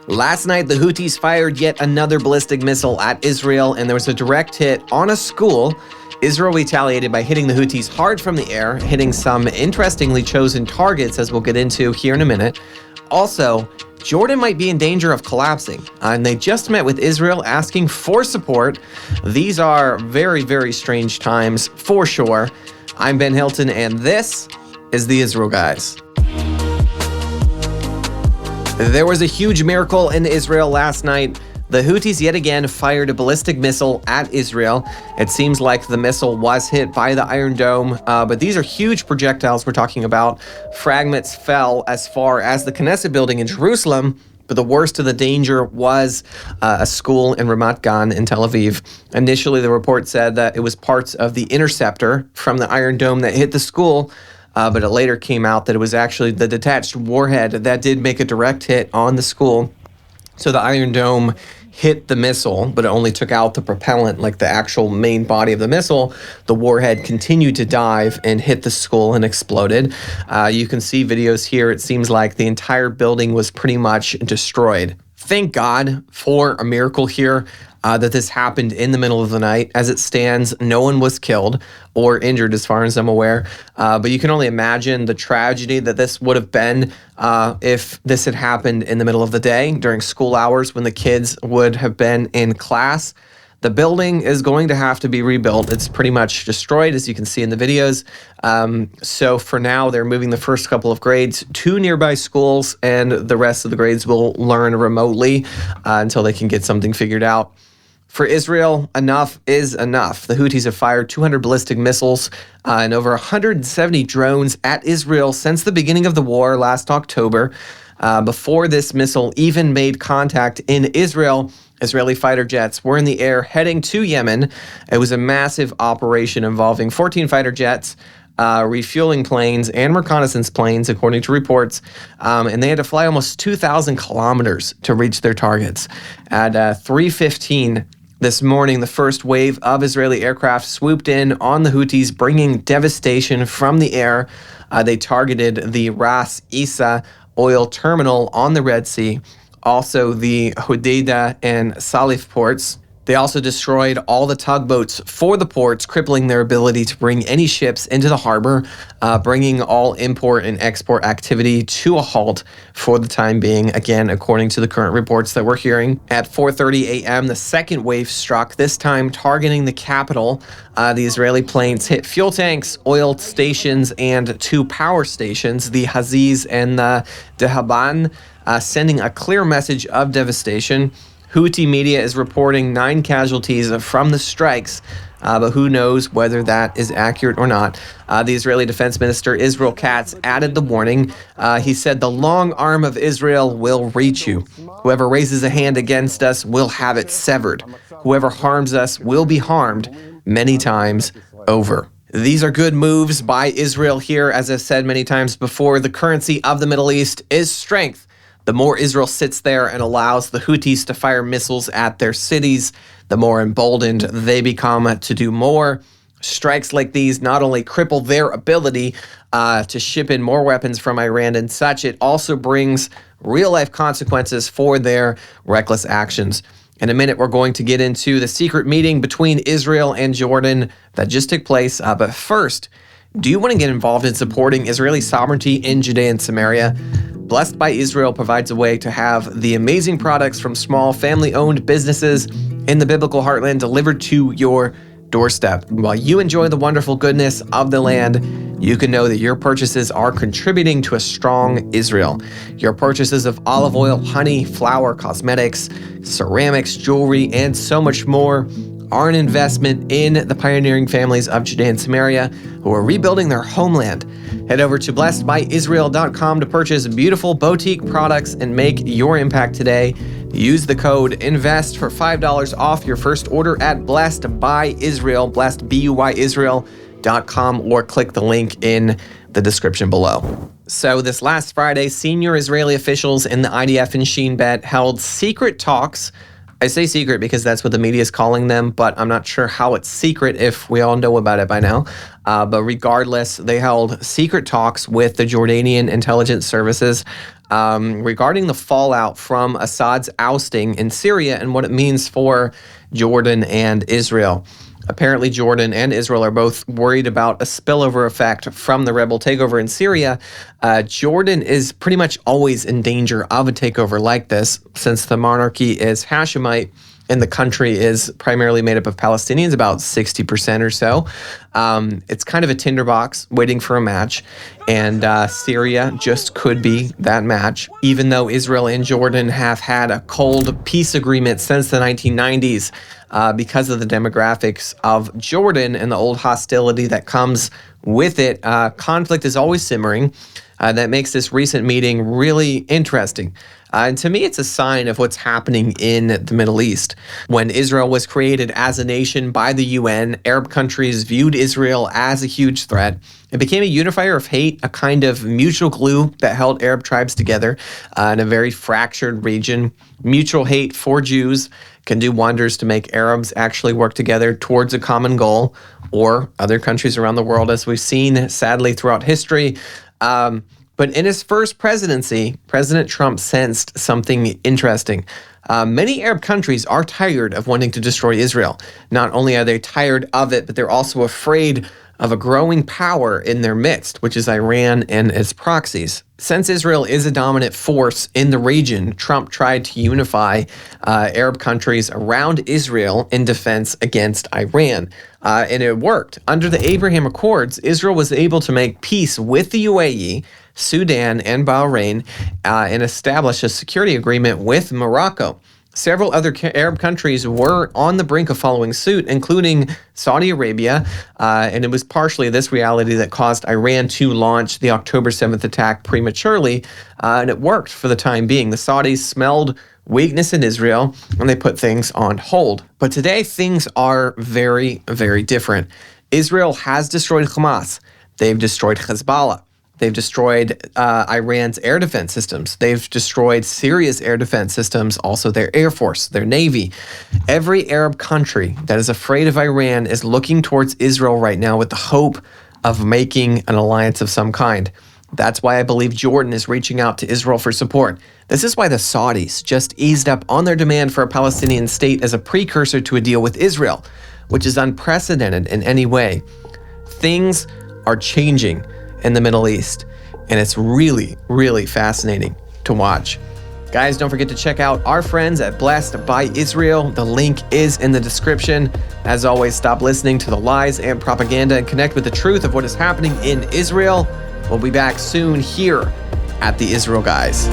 Last night, the Houthis fired yet another ballistic missile at Israel, and there was a direct hit on a school. Israel retaliated by hitting the Houthis hard from the air, hitting some interestingly chosen targets, as we'll get into here in a minute. Also, Jordan might be in danger of collapsing, and they just met with Israel asking for support. These are very, very strange times, for sure. I'm Ben Hilton, and this is the Israel Guys. There was a huge miracle in Israel last night. The Houthis yet again fired a ballistic missile at Israel. It seems like the missile was hit by the Iron Dome, but these are huge projectiles we're talking about. Fragments fell as far as the Knesset building in Jerusalem, but the worst of the danger was a school in Ramat Gan in Tel Aviv. Initially, the report said that it was parts of the interceptor from the Iron Dome that hit the school, but it later came out that it was actually the detached warhead that did make a direct hit on the school. So the Iron Dome hit the missile, but it only took out the propellant, like the actual main body of the missile. The warhead continued to dive and hit the school and exploded. You can see videos here. It seems like the entire building was pretty much destroyed. Thank God for a miracle here. That this happened in the middle of the night. As it stands, no one was killed or injured as far as I'm aware. But you can only imagine the tragedy that this would have been if this had happened in the middle of the day during school hours when the kids would have been in class. The building is going to have to be rebuilt. It's pretty much destroyed, as you can see in the videos. So for now, they're moving the first couple of grades to nearby schools, and the rest of the grades will learn remotely until they can get something figured out. For Israel, enough is enough. The Houthis have fired 200 ballistic missiles and over 170 drones at Israel since the beginning of the war last October. Before this missile even made contact in Israel, Israeli fighter jets were in the air heading to Yemen. It was a massive operation involving 14 fighter jets, refueling planes, and reconnaissance planes, according to reports. And they had to fly almost 2,000 kilometers to reach their targets. At 3:15 this morning, the first wave of Israeli aircraft swooped in on the Houthis, bringing devastation from the air. They targeted the Ras Isa oil terminal on the Red Sea, also the Hodeidah and Salif ports. They also destroyed all the tugboats for the ports, crippling their ability to bring any ships into the harbor, bringing all import and export activity to a halt for the time being, again, according to the current reports that we're hearing. At 4:30 a.m., the second wave struck, this time targeting the capital. The Israeli planes hit fuel tanks, oil stations, and 2 power stations, the Houthis and the Dehaban, sending a clear message of devastation. Houthi media is reporting 9 casualties from the strikes, but who knows whether that is accurate or not. The Israeli Defense Minister Israel Katz added the warning. He said, "The long arm of Israel will reach you. Whoever raises a hand against us will have it severed. Whoever harms us will be harmed many times over." These are good moves by Israel here. As I've said many times before, the currency of the Middle East is strength. The more Israel sits there and allows the Houthis to fire missiles at their cities, the more emboldened they become to do more. Strikes like these not only cripple their ability to ship in more weapons from Iran and such, it also brings real-life consequences for their reckless actions. In a minute, we're going to get into the secret meeting between Israel and Jordan that just took place. But first, do you want to get involved in supporting Israeli sovereignty in Judea and Samaria? Blessed by Israel provides a way to have the amazing products from small family-owned businesses in the biblical heartland delivered to your doorstep. While you enjoy the wonderful goodness of the land, you can know that your purchases are contributing to a strong Israel. Your purchases of olive oil, honey, flour, cosmetics, ceramics, jewelry, and so much more are an investment in the pioneering families of Judea and Samaria who are rebuilding their homeland. Head over to blessedbyisrael.com to purchase beautiful boutique products and make your impact today. Use the code INVEST for $5 off your first order at Blessed by Israel, blessedbyisrael.com, or click the link in the description below. So this last Friday, senior Israeli officials in the IDF and Shin Bet held secret talks. I say secret because that's what the media is calling them, but I'm not sure how it's secret if we all know about it by now. But regardless, they held secret talks with the Jordanian intelligence services regarding the fallout from Assad's ousting in Syria and what it means for Jordan and Israel. Apparently, Jordan and Israel are both worried about a spillover effect from the rebel takeover in Syria. Jordan is pretty much always in danger of a takeover like this, since the monarchy is Hashemite and the country is primarily made up of Palestinians, about 60% or so. It's kind of a tinderbox waiting for a match, and Syria just could be that match, even though Israel and Jordan have had a cold peace agreement since the 1990s. Because of the demographics of Jordan and the old hostility that comes with it, conflict is always simmering. That makes this recent meeting really interesting. And to me, it's a sign of what's happening in the Middle East. When Israel was created as a nation by the UN, Arab countries viewed Israel as a huge threat. It became a unifier of hate, a kind of mutual glue that held Arab tribes together in a very fractured region. Mutual hate for Jews can do wonders to make Arabs actually work together towards a common goal, or other countries around the world, as we've seen, sadly, throughout history. But in his first presidency, President Trump sensed something interesting. Many Arab countries are tired of wanting to destroy Israel. Not only are they tired of it, but they're also afraid of a growing power in their midst, which is Iran and its proxies. Since Israel is a dominant force in the region, Trump tried to unify Arab countries around Israel in defense against Iran. And it worked. Under the Abraham Accords, Israel was able to make peace with the UAE, Sudan, and Bahrain, and establish a security agreement with Morocco. Several other Arab countries were on the brink of following suit, including Saudi Arabia, and it was partially this reality that caused Iran to launch the October 7th attack prematurely, and it worked for the time being. The Saudis smelled weakness in Israel, and they put things on hold. But today, things are very, very different. Israel has destroyed Hamas. They've destroyed Hezbollah. They've destroyed Iran's air defense systems. They've destroyed Syria's air defense systems, also their air force, their navy. Every Arab country that is afraid of Iran is looking towards Israel right now with the hope of making an alliance of some kind. That's why I believe Jordan is reaching out to Israel for support. This is why the Saudis just eased up on their demand for a Palestinian state as a precursor to a deal with Israel, which is unprecedented in any way. Things are changing in the Middle East, and it's really, really fascinating to watch. Guys, don't forget to check out our friends at Blessed by Israel. The link is in the description. As always, stop listening to the lies and propaganda and connect with the truth of what is happening in Israel. We'll be back soon here at the Israel Guys.